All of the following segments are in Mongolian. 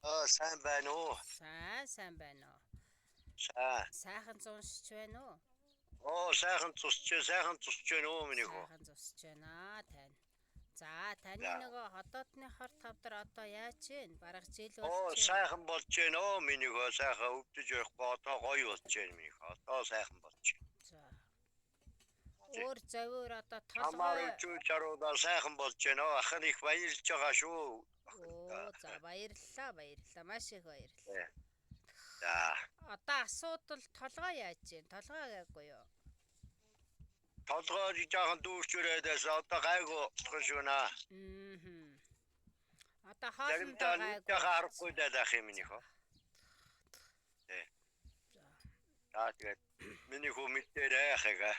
Сайн байна уу? Сайн байна уу? Сайн. Сайхан зуншиж байна уу? Сайхан тусч байна уу миний хөө. Сайхан зусж байна тань. За таны За. нөгөө хотоодны хорт тавдар одоо яаж чинь? Бараг жил болж чинь. Сайхан болж байна оо миний хөө. Сайхан өвдөж явахгүй одоо гоё болж байна миний хөө. Одоо сайхан болж байна. За. Өөр зовөр одоо Хамаар толгой. үчүү чаруудаа сайхан болж байна. Ахын их баярлж байгаа шүү. Оо за баярлалаа. Маш их баярлалаа. За. Одоо асуудал толгой яаж чинь? Толгой гээгүй юу? Толгой жоохон дүүрчүрээдээс одоо гайгүй болох шүү наа. Одоо хоолндоо Заримдаа гайгүй. нэг харахгүй даа хэ миний хөө. За тэгээд миний хүү мэдээрээ ахыга.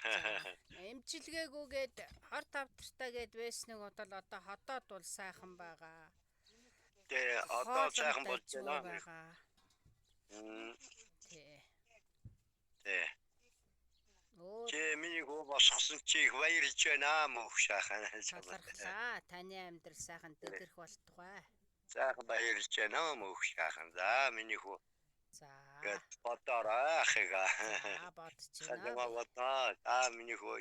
Эмчилгээгүйгээд хорт тавтартай гээд байсныг бодвол одоо хотоод бол сайхан байгаа. Тэ одоо сайхан болж байна. Тэ. Чи миний хүү босгосон чи их баярлж байна мөх шахаа. Талархлаа. Таны амьдрал сайхан дэгэрх болтугай. Сайхан баярлж байна мөх шахаа. За миний хүү. За. Гэт бодороо ахыга. За бодож байна. Миний хүү